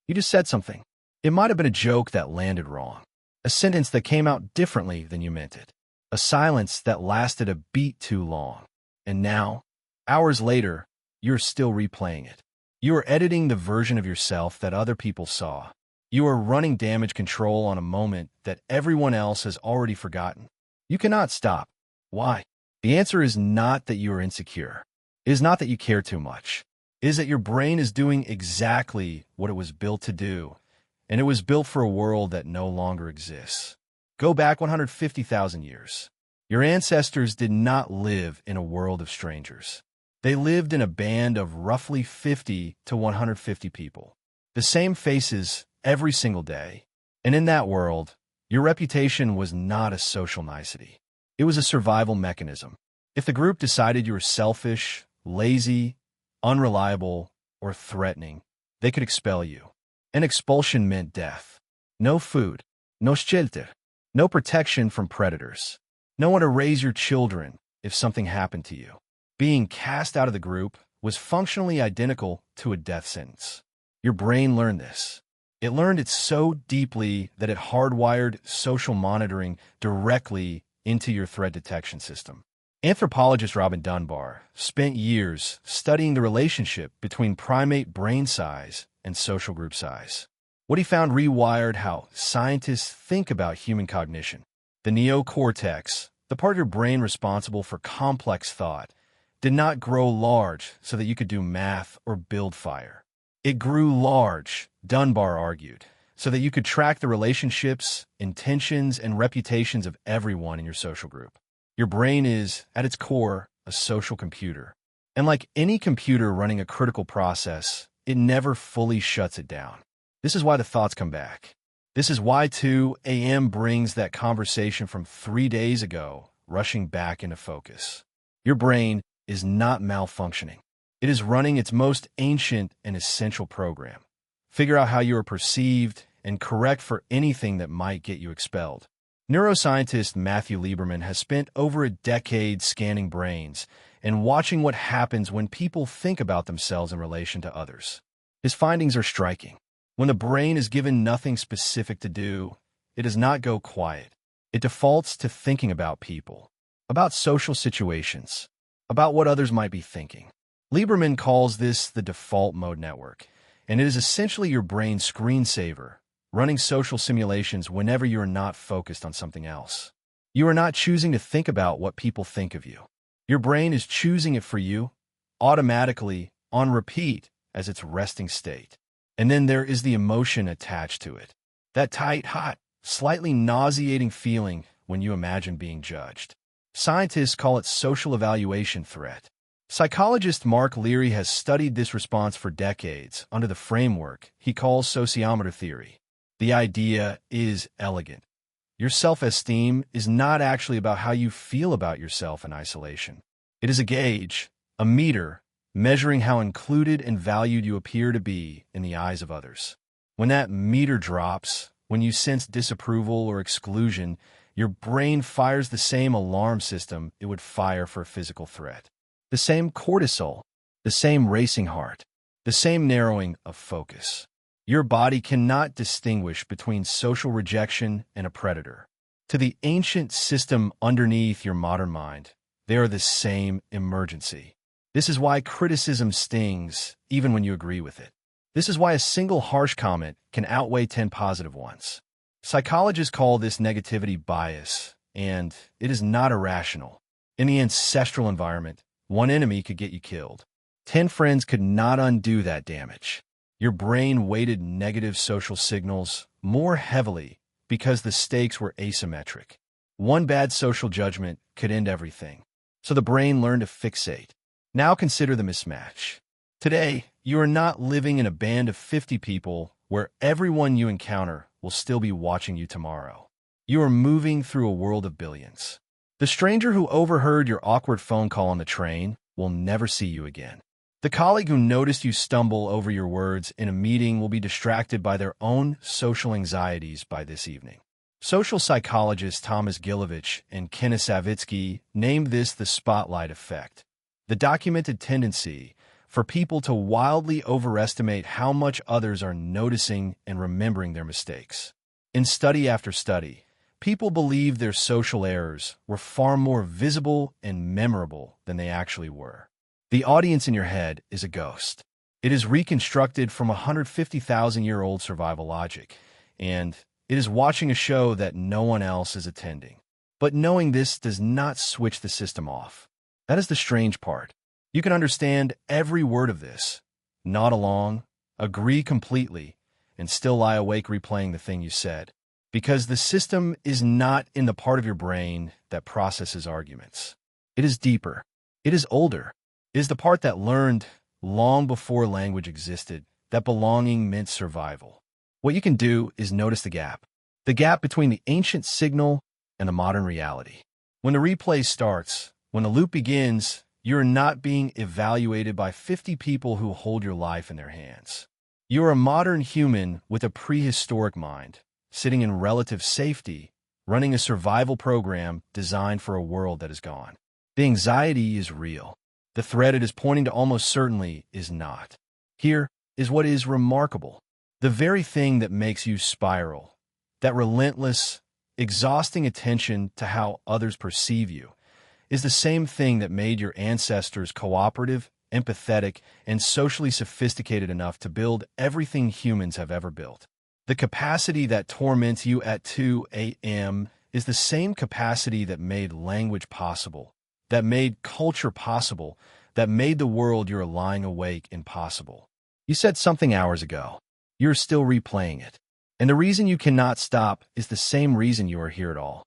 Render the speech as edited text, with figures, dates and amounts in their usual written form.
You just said something. It might have been a joke that landed wrong, a sentence that came out differently than you meant it, a silence that lasted a beat too long. And now, hours later, you're still replaying it. You are editing the version of yourself that other people saw. You are running damage control on a moment that everyone else has already forgotten. You cannot stop. Why? The answer is not that you are insecure. It is not that you care too much. It is that your brain is doing exactly what it was built to do, and it was built for a world that no longer exists. Go back 150,000 years. Your ancestors did not live in a world of strangers. They lived in a band of roughly 50 to 150 people. The same faces every single day. And in that world, your reputation was not a social nicety. It was a survival mechanism. If the group decided you were selfish, lazy, unreliable, or threatening, they could expel you. And expulsion meant death. No food, no shelter, no protection from predators. No one to raise your children if something happened to you. Being cast out of the group was functionally identical to a death sentence. Your brain learned this. It learned it so deeply that it hardwired social monitoring directly into your threat detection system. Anthropologist Robin Dunbar spent years studying the relationship between primate brain size and social group size. What he found rewired how scientists think about human cognition. The neocortex, the part of your brain responsible for complex thought, did not grow large so that you could do math or build fire. It grew large, Dunbar argued, so that you could track the relationships, intentions, and reputations of everyone in your social group. Your brain is, at its core, a social computer. And like any computer running a critical process, it never fully shuts it down. This is why the thoughts come back. This is why 2 a.m. brings that conversation from 3 days ago rushing back into focus. Your brain is not malfunctioning. It is running its most ancient and essential program. Figure out how you are perceived and correct for anything that might get you expelled. Neuroscientist Matthew Lieberman has spent over a decade scanning brains and watching what happens when people think about themselves in relation to others. His findings are striking. When the brain is given nothing specific to do, it does not go quiet. It defaults to thinking about people, about social situations, about what others might be thinking. Lieberman calls this the default mode network, and it is essentially your brain's screensaver, running social simulations whenever you are not focused on something else. You are not choosing to think about what people think of you. Your brain is choosing it for you, automatically, on repeat, as its resting state. And then there is the emotion attached to it. That tight, hot, slightly nauseating feeling when you imagine being judged. Scientists call it social evaluation threat. Psychologist Mark Leary has studied this response for decades under the framework he calls sociometer theory. The idea is elegant. Your self-esteem is not actually about how you feel about yourself in isolation. It is a gauge, a meter, measuring how included and valued you appear to be in the eyes of others. When that meter drops, when you sense disapproval or exclusion, your brain fires the same alarm system it would fire for a physical threat. The same cortisol, the same racing heart, the same narrowing of focus. Your body cannot distinguish between social rejection and a predator. To the ancient system underneath your modern mind, they are the same emergency. This is why criticism stings, even when you agree with it. This is why a single harsh comment can outweigh 10 positive ones. Psychologists call this negativity bias, and it is not irrational. In the ancestral environment, one enemy could get you killed. 10 friends could not undo that damage. Your brain weighted negative social signals more heavily because the stakes were asymmetric. One bad social judgment could end everything. So the brain learned to fixate. Now consider the mismatch. Today, you are not living in a band of 50 people where everyone you encounter will still be watching you tomorrow. You are moving through a world of billions. The stranger who overheard your awkward phone call on the train will never see you again. The colleague who noticed you stumble over your words in a meeting will be distracted by their own social anxieties by this evening. Social psychologists Thomas Gilovich and Kenneth Savitsky named this the spotlight effect, the documented tendency for people to wildly overestimate how much others are noticing and remembering their mistakes. In study after study, people believed their social errors were far more visible and memorable than they actually were. The audience in your head is a ghost. It is reconstructed from 150,000-year-old survival logic, and it is watching a show that no one else is attending. But knowing this does not switch the system off. That is the strange part. You can understand every word of this, nod along, agree completely, and still lie awake replaying the thing you said, because the system is not in the part of your brain that processes arguments. It is deeper. It is older. It is the part that learned long before language existed that belonging meant survival. What you can do is notice the gap between the ancient signal and the modern reality. When the replay starts, when the loop begins, you are not being evaluated by 50 people who hold your life in their hands. You are a modern human with a prehistoric mind, sitting in relative safety, running a survival program designed for a world that is gone. The anxiety is real. The threat it is pointing to almost certainly is not. Here is what is remarkable. The very thing that makes you spiral, that relentless, exhausting attention to how others perceive you, is the same thing that made your ancestors cooperative, empathetic, and socially sophisticated enough to build everything humans have ever built. The capacity that torments you at 2 a.m. is the same capacity that made language possible, that made culture possible, that made the world you're lying awake impossible. You said something hours ago. You're still replaying it. And the reason you cannot stop is the same reason you are here at all.